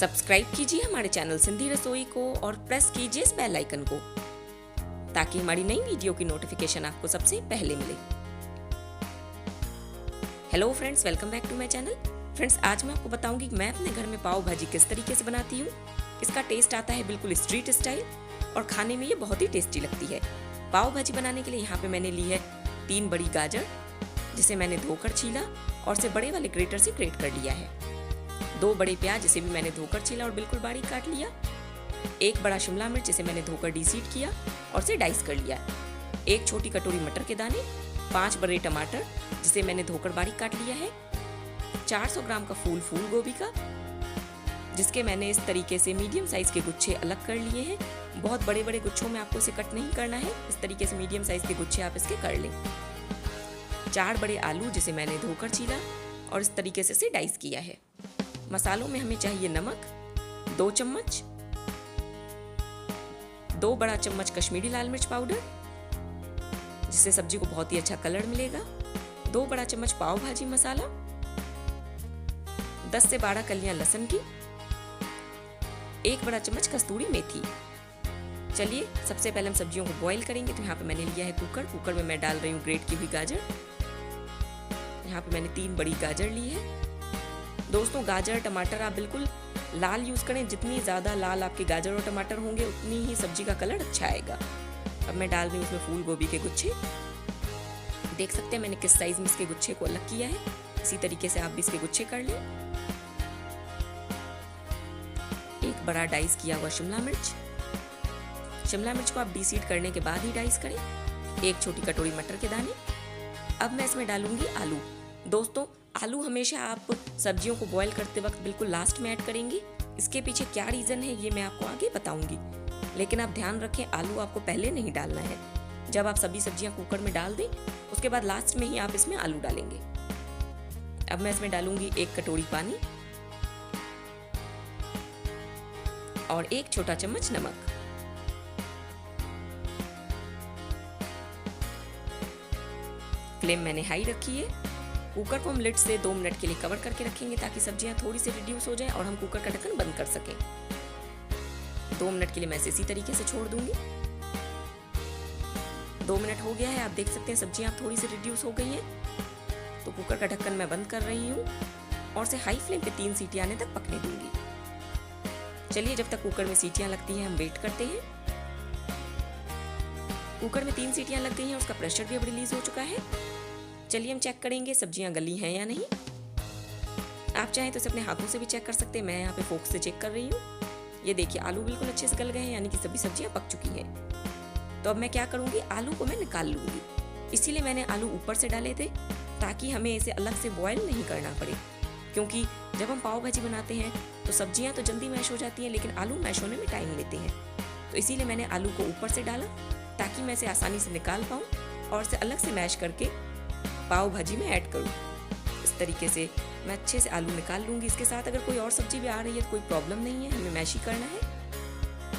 Subscribe कीजिए हमारे channel Sindhi रसोई को और प्रेस कीजिए इस बेल आइकन को ताकि हमारी नई वीडियो की नोटिफिकेशन आपको सबसे पहले मिले। Hello friends, welcome back to my channel. Friends, आज मैं आपको बताऊंगी कि मैं अपने घर में पाव भाजी किस तरीके से बनाती हूँ। इसका टेस्ट आता है बिल्कुल स्ट्रीट स्टाइल और खाने में ये बहुत ही टेस्टी लगती है। पाव भाजी बनाने के लिए यहाँ पे मैंने ली है 3 बड़ी गाजर, जिसे मैंने धोकर छीला और इसे बड़े वाले ग्रेटर से ग्रेट कर लिया है। 2 बड़े प्याज, जिसे भी मैंने धोकर छीला और बिल्कुल बारीक काट लिया। 1 बड़ा शिमला मिर्च, जिसे मैंने धोकर डीसीड किया और इसे डाइस कर लिया। 1 छोटी कटोरी मटर के दाने, 5 बड़े टमाटर, जिसे मैंने धोकर बारीक काट लिया है। 400 ग्राम का फूल गोभी का, जिसके मैंने इस तरीके से मीडियम साइज के गुच्छे अलग कर लिए हैं। बहुत बड़े बड़े गुच्छों में आपको इसे कट नहीं करना है, इस तरीके से मीडियम साइज के गुच्छे आप इसके कर लें। 4 बड़े आलू, जिसे मैंने धोकर छीला और इस तरीके से इसे डाइस किया है। मसालों में हमें चाहिए नमक 2 चम्मच, 2 बड़ा चम्मच कश्मीरी लाल मिर्च पाउडर, जिससे सब्जी को बहुत ही अच्छा कलर मिलेगा। 2 बड़ा चम्मच पाव भाजी मसाला, 10 से 12 कलियां लहसुन की, 1 बड़ा चम्मच कस्तूरी मेथी। चलिए सबसे पहले हम सब्जियों को बॉईल करेंगे। तो यहाँ पे मैंने लिया है कुकर में मैं डाल रही हूँ ग्रेट की हुई गाजर। यहाँ पे मैंने 3 बड़ी गाजर ली है। दोस्तों, गाजर टमाटर आप बिल्कुल लाल यूज करें। जितनी ज़्यादा लाल आपके गाजर और टमाटर होंगे उतनी ही सब्जी का कलर अच्छा आएगा। अब मैं डाल रही हूँ उसमें फूल गोभी के गुच्छे। देख सकते हैं मैंने किस साइज में इसके गुच्छे को अलग किया है। इसी तरीके से आप भी इसके गुच्छे कर लें। 1 बड़ा डाइस किया हुआ शिमला मिर्च को आप डीसीड करने के बाद ही डाइस करें। 1 छोटी कटोरी मटर के दाने। अब मैं इसमें डालूंगी आलू। दोस्तों, आलू हमेशा आप सब्जियों को बॉईल करते वक्त बिल्कुल लास्ट में ऐड करेंगे। इसके पीछे क्या रीज़न है ये मैं आपको आगे बताऊंगी, लेकिन आप ध्यान रखें आलू आपको पहले नहीं डालना है। जब आप सभी सब्जियां कुकर में डाल दें उसके बाद लास्ट में ही आप इसमें आलू डालेंगे। अब मैं इसमें डालूंगी 1 कटोरी पानी और 1 छोटा चम्मच नमक। फ्लेम मैंने हाई रखी है। कुकर को हम लिड से 2 मिनट के लिए कवर करके रखेंगे ताकि सब्जियां थोड़ी सी रिड्यूस हो जाएं और हम कुकर का ढक्कन बंद कर सकें। 2 मिनट के लिए मैं इसे इसी तरीके से छोड़ दूंगी। 2 मिनट हो गया है, आप देख सकते हैं सब्जियां थोड़ी सी रिड्यूस हो गई हैं। तो कुकर का ढक्कन मैं बंद कर रही हूँ और इसे हाई फ्लेम पे 3 सीटी आने तक पकने दूंगी। चलिए जब तक कुकर में सीटियां लगती हैं हम वेट करते हैं। कुकर में 3 सीटियां लग गई हैं, उसका प्रेशर भी अब रिलीज हो चुका है। चलिए हम चेक करेंगे सब्जियां गली हैं या नहीं। आप चाहें तो इसे अपने हाथों से भी चेक कर सकते हैं। मैं यहाँ पे फोक से चेक कर रही हूँ। ये देखिए आलू बिल्कुल अच्छे से गल गए हैं, यानी कि सभी सब्जियां पक चुकी हैं। तो अब मैं क्या करूँगी, आलू को मैं निकाल लूँगी। इसीलिए मैंने आलू ऊपर से डाले थे ताकि हमें इसे अलग से बॉयल नहीं करना पड़े, क्योंकि जब हम पाव भाजी बनाते हैं तो सब्जियाँ तो जल्दी मैश हो जाती हैं लेकिन आलू मैश होने में टाइम लेते हैं। तो इसीलिए मैंने आलू को ऊपर से डाला ताकि मैं इसे आसानी से निकाल पाऊँ और इसे अलग से मैश करके पाव भाजी में ऐड करूँ। इस तरीके से मैं अच्छे से आलू निकाल लूँगी। इसके साथ अगर कोई और सब्जी भी आ रही है तो कोई प्रॉब्लम नहीं है, हमें मैश ही करना है।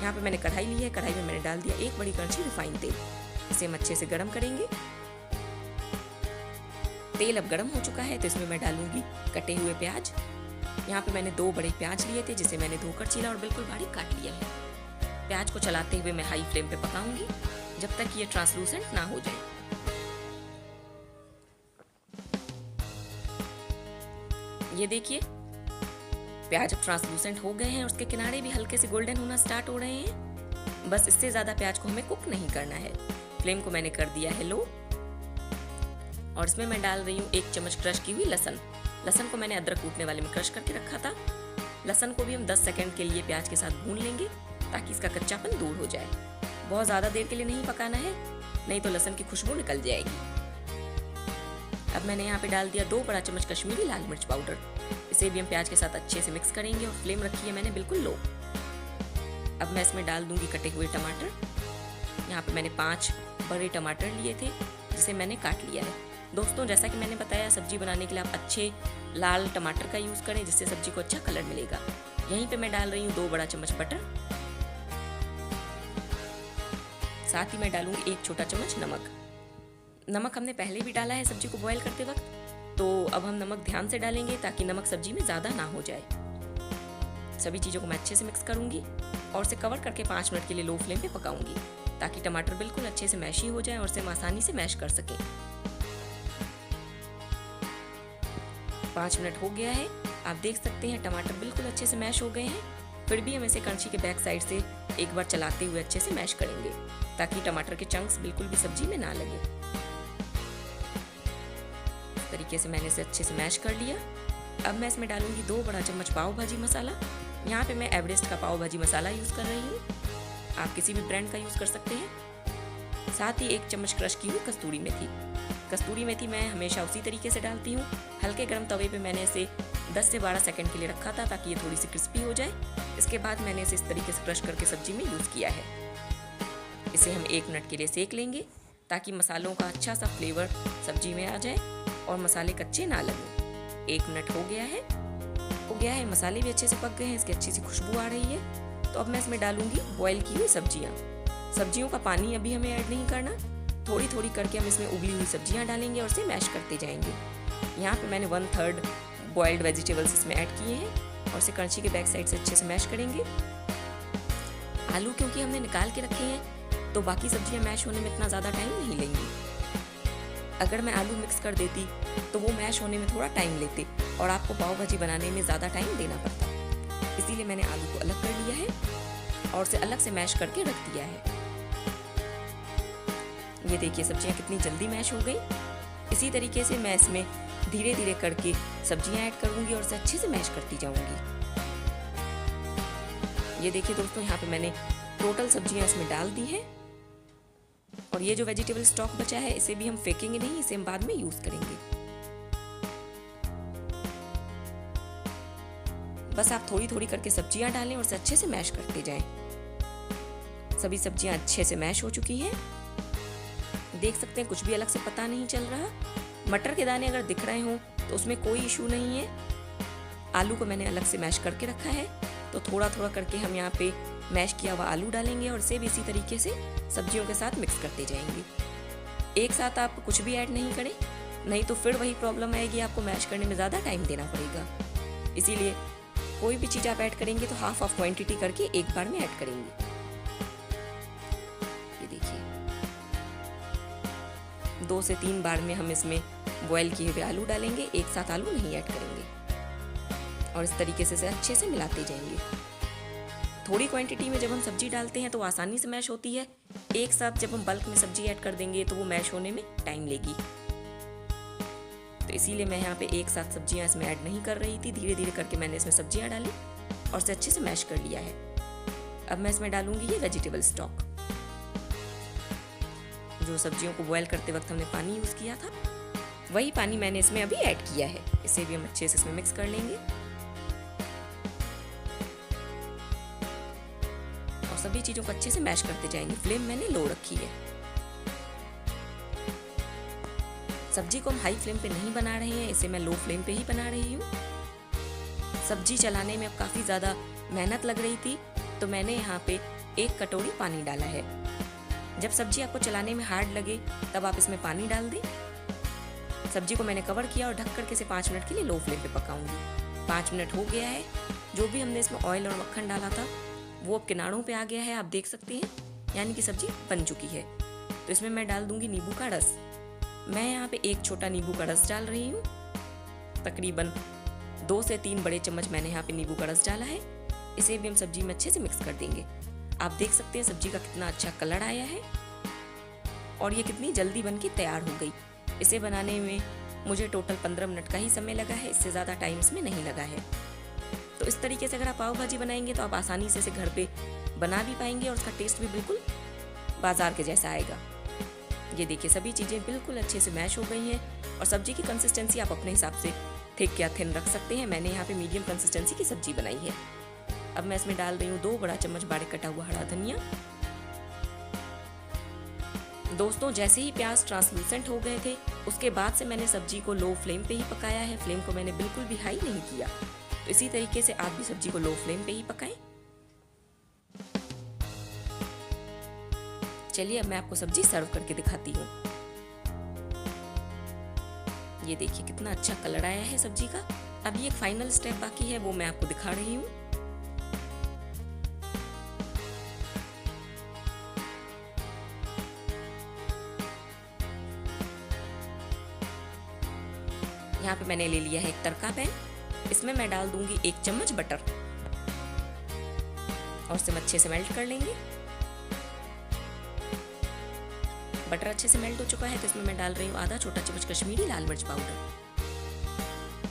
यहाँ पे मैंने कढ़ाई ली है। कढ़ाई में मैंने डाल दिया 1 बड़ी कड़छी रिफाइंड तेल। इसे हम अच्छे से गर्म करेंगे। तेल अब गर्म हो चुका है तो इसमें मैं डालूंगी कटे हुए प्याज। यहाँ पे मैंने 2 बड़े प्याज लिए थे, जिसे मैंने धोकर छीला और बिल्कुल बारीक काट लिया है। प्याज को चलाते हुए मैं हाई फ्लेम पे पकाऊंगी जब तक ये ट्रांसलूसेंट ना हो जाए। ये देखिए प्याज अब ट्रांसलूसेंट हो गए हैं और उसके किनारे भी हल्के से गोल्डन होना स्टार्ट हो रहे हैं। बस इससे ज्यादा प्याज को हमें कुक नहीं करना है। फ्लेम को मैंने कर दिया है लो और इसमें मैं डाल रही हूँ 1 चम्मच क्रश की हुई लहसुन। लहसुन को मैंने अदरक कूटने वाले में क्रश करके रखा था। लहसुन को भी हम 10 सेकंड के लिए प्याज के साथ भून लेंगे ताकि इसका कच्चापन दूर हो जाए। बहुत ज़्यादा देर के लिए नहीं पकाना है, नहीं तो लहसुन की खुशबू निकल जाएगी। अब मैंने यहाँ पे डाल दिया 2 बड़ा चम्मच कश्मीरी लाल मिर्च पाउडर। इसे भी हम प्याज के साथ अच्छे से मिक्स करेंगे और फ्लेम रखी है मैंने बिल्कुल लो। अब मैं इसमें डाल दूंगी कटे हुए टमाटर। यहाँ पे मैंने 5 बड़े टमाटर लिए थे, जिसे मैंने काट लिया है। दोस्तों, जैसा कि मैंने बताया सब्जी बनाने के लिए आप अच्छे लाल टमाटर का यूज़ करें, जिससे सब्जी को अच्छा कलर मिलेगा। यहीं पे मैं डाल रही हूँ 2 बड़ा चम्मच बटर। साथ ही मैं डालूंगी 1 छोटा चम्मच नमक। नमक हमने पहले भी डाला है सब्जी को बॉयल करते वक्त, तो अब हम नमक ध्यान से डालेंगे ताकि नमक सब्जी में ज़्यादा ना हो जाए। सभी चीज़ों को मैं अच्छे से मिक्स करूंगी और इसे कवर करके 5 मिनट के लिए लो फ्लेम पे पकाऊंगी, ताकि टमाटर बिल्कुल अच्छे से मैश ही हो जाए और इसे हम आसानी से मैश कर सकें। 5 मिनट हो गया है, आप देख सकते हैं टमाटर बिल्कुल अच्छे से मैश हो गए हैं। फिर भी हम इसे कड़छी के बैक साइड से एक बार चलाते हुए अच्छे से मैश करेंगे, ताकि टमाटर के चंक्स बिल्कुल भी सब्जी में ना लगे। इस तरीके से मैंने इसे अच्छे से मैश कर लिया। अब मैं इसमें डालूंगी 2 बड़ा चम्मच पाव भाजी मसाला। यहाँ पे मैं एवरेस्ट का पाव भाजी मसाला यूज़ कर रही हूँ, आप किसी भी ब्रांड का यूज़ कर सकते हैं। साथ ही 1 चम्मच क्रश की हुई कस्तूरी मेथी। कस्तूरी मेथी मैं हमेशा उसी तरीके से डालती हूँ। हल्के गर्म तवे पे मैंने इसे 10 से 12 सेकंड के लिए रखा था, ताकि ये थोड़ी सी क्रिस्पी हो जाए। इसके बाद मैंने इसे इस तरीके से क्रश करके सब्जी में यूज़ किया है। इसे हम 1 मिनट के लिए सेक लेंगे, ताकि मसालों का अच्छा सा फ्लेवर सब्जी में आ जाए और मसाले कच्चे ना लगें। 1 मिनट हो गया है, मसाले भी अच्छे से पक गए हैं, इसकी अच्छी सी खुशबू आ रही है। तो अब मैं इसमें डालूंगी बॉईल की हुई सब्जियों का पानी अभी हमें ऐड नहीं करना, थोड़ी थोड़ी करके हम इसमें उबली हुई सब्जियां डालेंगे और इसे मैश करते जाएंगे। यहाँ पे मैंने 1/3 बॉइल्ड वेजिटेबल्स इसमें ऐड किए हैं और इसे कड़छी के बैक साइड से अच्छे से मैश करेंगे। आलू क्योंकि हमने निकाल के रखे हैं, तो बाकी सब्जियां मैश होने में इतना ज़्यादा टाइम नहीं लेंगी। अगर मैं आलू मिक्स कर देती तो वो मैश होने में थोड़ा टाइम लेते और आपको पाव भाजी बनाने में ज़्यादा टाइम देना पड़ता। इसीलिए मैंने आलू को अलग कर लिया है और उसे अलग से मैश करके रख दिया है। ये देखिए सब्जियां कितनी जल्दी मैश हो गई। इसी तरीके से मैं इसमें धीरे धीरे करके सब्जियां ऐड करूंगी और इसे अच्छे से मैश करती जाऊंगी। ये देखिए दोस्तों, यहाँ पे मैंने टोटल सब्जियां इसमें डाल दी हैं और ये जो वेजिटेबल स्टॉक बचा है इसे भी हम फेंकेंगे नहीं, इसे हम बाद में यूज करेंगे। बस आप थोड़ी थोड़ी करके सब्जियां डालें और इसे अच्छे से मैश करते जाएं। सभी सब्जियां अच्छे से मैश हो चुकी हैं, देख सकते हैं कुछ भी अलग से पता नहीं चल रहा। मटर के दाने अगर दिख रहे हों तो उसमें कोई इशू नहीं है। आलू को मैंने अलग से मैश करके रखा है, तो थोड़ा थोड़ा करके हम यहाँ पे मैश किया हुआ आलू डालेंगे और इसे भी इसी तरीके से सब्जियों के साथ मिक्स करते जाएंगे। एक साथ आप कुछ भी ऐड नहीं करें, नहीं तो फिर वही प्रॉब्लम आएगी, आपको मैश करने में ज़्यादा टाइम देना पड़ेगा। इसीलिए कोई भी चीज़ आप ऐड करेंगे तो हाफ ऑफ क्वांटिटी करके एक बार में ऐड करेंगे। ये देखिए 2 से 3 बार में हम इसमें बॉयल किए हुए आलू डालेंगे, एक साथ आलू नहीं ऐड करेंगे और इस तरीके से इसे अच्छे से मिलाते जाएंगे। थोड़ी क्वांटिटी में जब हम सब्जी डालते हैं तो आसानी से मैश होती है, एक साथ जब हम बल्क में सब्जी ऐड कर देंगे तो वो मैश होने में टाइम लेगी। तो इसीलिए मैं यहाँ पे एक साथ सब्जियाँ इसमें ऐड नहीं कर रही थी, धीरे धीरे करके मैंने इसमें सब्जियाँ डाली और इसे अच्छे से मैश कर लिया है। अब मैं इसमें डालूंगी ये वेजिटेबल स्टॉक। जो सब्जियों को बॉयल करते वक्त हमने पानी यूज़ किया था, वही पानी मैंने इसमें अभी ऐड किया है। इसे भी हम अच्छे से इसमें मिक्स कर लेंगे और सभी चीज़ों को अच्छे से मैश करते जाएंगे। फ्लेम मैंने लो रखी है। सब्जी को हम हाई फ्लेम पे नहीं बना रहे हैं, इसे मैं लो फ्लेम पे ही बना रही हूँ। सब्जी चलाने में अब काफ़ी ज़्यादा मेहनत लग रही थी, तो मैंने यहाँ पे 1 कटोरी पानी डाला है। जब सब्जी आपको चलाने में हार्ड लगे तब आप इसमें पानी डाल दें। सब्जी को मैंने कवर किया और ढक करके इसे 5 मिनट के लिए लो फ्लेम पे पकाऊंगी। 5 मिनट हो गया है। जो भी हमने इसमें ऑयल और मक्खन डाला था वो अब किनारों पे आ गया है, आप देख सकते हैं, यानी कि सब्जी बन चुकी है। तो इसमें मैं डाल दूंगी नींबू का रस। मैं यहाँ पे 1 छोटा नींबू का रस डाल रही हूँ। तकरीबन 2 से 3 बड़े चम्मच मैंने यहाँ पे नींबू का रस डाला है। इसे भी हम सब्जी में अच्छे से मिक्स कर देंगे। आप देख सकते हैं सब्जी का कितना अच्छा कलर आया है और ये कितनी जल्दी बन के तैयार हो गई। इसे बनाने में मुझे टोटल 15 मिनट का ही समय लगा है, इससे ज़्यादा टाइम इसमें नहीं लगा है। तो इस तरीके से अगर आप पाव भाजी बनाएंगे तो आप आसानी से इसे घर पे बना भी पाएंगे और उसका टेस्ट भी बिल्कुल बाजार के जैसा आएगा। ये देखिए सभी चीज़ें बिल्कुल अच्छे से मैश हो गई हैं और सब्जी की कंसिस्टेंसी आप अपने हिसाब से थिक या थिन रख सकते हैं। मैंने यहाँ पे मीडियम कंसिस्टेंसी की सब्जी बनाई है। अब मैं इसमें डाल रही हूँ 2 बड़ा चम्मच बारीक कटा हुआ हरा धनिया। दोस्तों जैसे ही प्याज ट्रांसलूसेंट हो गए थे उसके बाद से मैंने सब्जी को लो फ्लेम पे ही पकाया है। फ्लेम को मैंने बिल्कुल भी हाई नहीं किया। तो इसी तरीके से आप भी सब्जी को लो फ्लेम पे ही पकाएं। चलिए अब मैं आपको सब्जी सर्व करके दिखाती हूँ। ये देखिए कितना अच्छा कलर आया है सब्जी का। अब ये एक फाइनल स्टेप बाकी है, वो मैं आपको दिखा रही हूँ। यहाँ पे मैंने ले लिया है एक तड़का पैन। इसमें मैं डाल दूंगी 1 चम्मच बटर और इसे अच्छे से मेल्ट कर लेंगे। बटर अच्छे से मेल्ट हो चुका है तो इसमें मैं डाल रही हूँ आधा छोटा चम्मच कश्मीरी लाल मिर्च पाउडर।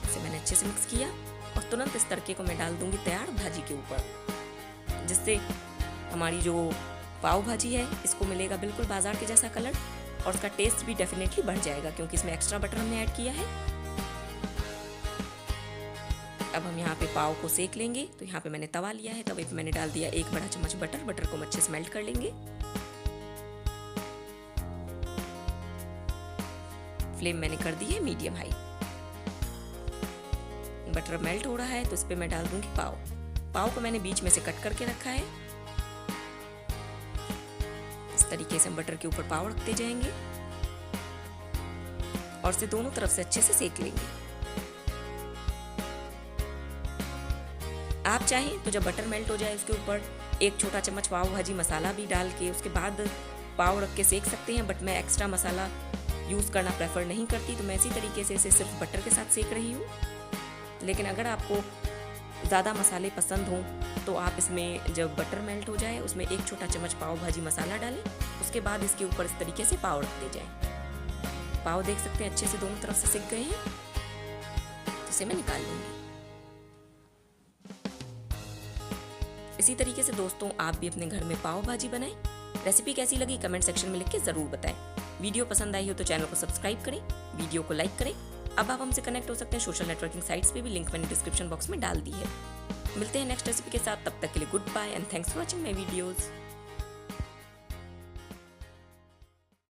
इसे मैंने अच्छे से मिक्स किया और तुरंत इस तड़के को मैं डाल दूंगी तैयार भाजी के ऊपर, जिससे हमारी जो पाव भाजी है इसको मिलेगा बिल्कुल बाजार के जैसा कलर और उसका टेस्ट भी डेफिनेटली बढ़ जाएगा, क्योंकि इसमें एक्स्ट्रा बटर हमने ऐड किया है। अब हम यहाँ पे पाव को सेक लेंगे। तो यहाँ पे मैंने तवा लिया है, तवे पे मैंने डाल दिया 1 बड़ा चम्मच बटर। बटर को अच्छे से मेल्ट कर लेंगे। फ्लेम मैंने कर दी है मीडियम हाई। बटर मेल्ट हो रहा है तो इस पे मैं डाल दूंगी पाव। पाव को मैंने बीच में से कट करके रखा है। इस तरीके से हम बटर के ऊपर पाव रखते जाएंगे और इसे दोनों तरफ से अच्छे से सेक लेंगे। आप चाहें तो जब बटर मेल्ट हो जाए उसके ऊपर 1 छोटा चम्मच पाव भाजी मसाला भी डाल के उसके बाद पाव रख के सेक सकते हैं, बट मैं एक्स्ट्रा मसाला यूज़ करना प्रेफर नहीं करती, तो मैं इसी तरीके से इसे सिर्फ बटर के साथ सेक रही हूँ। लेकिन अगर आपको ज़्यादा मसाले पसंद हों तो आप इसमें जब बटर मेल्ट हो जाए उसमें 1 छोटा चम्मच पाव भाजी मसाला डालें, उसके बाद इसके ऊपर इस तरीके से पाव रखते जाएं। पाव देख सकते हैं अच्छे से दोनों तरफ से सिक गए हैं, तो इसे मैं निकाल लूँगी। इसी तरीके से दोस्तों आप भी अपने घर में पाव भाजी बनाएं। रेसिपी कैसी लगी कमेंट सेक्शन में लिख के ज़रूर बताएं। वीडियो पसंद आई हो तो चैनल को सब्सक्राइब करें, वीडियो को लाइक करें। अब आप हमसे कनेक्ट हो सकते हैं सोशल नेटवर्किंग साइट्स पे भी, लिंक मैंने डिस्क्रिप्शन बॉक्स में डाल दी है। मिलते हैं नेक्स्ट रेसिपी के साथ, तब तक के लिए good bye and thanks for watching my videos.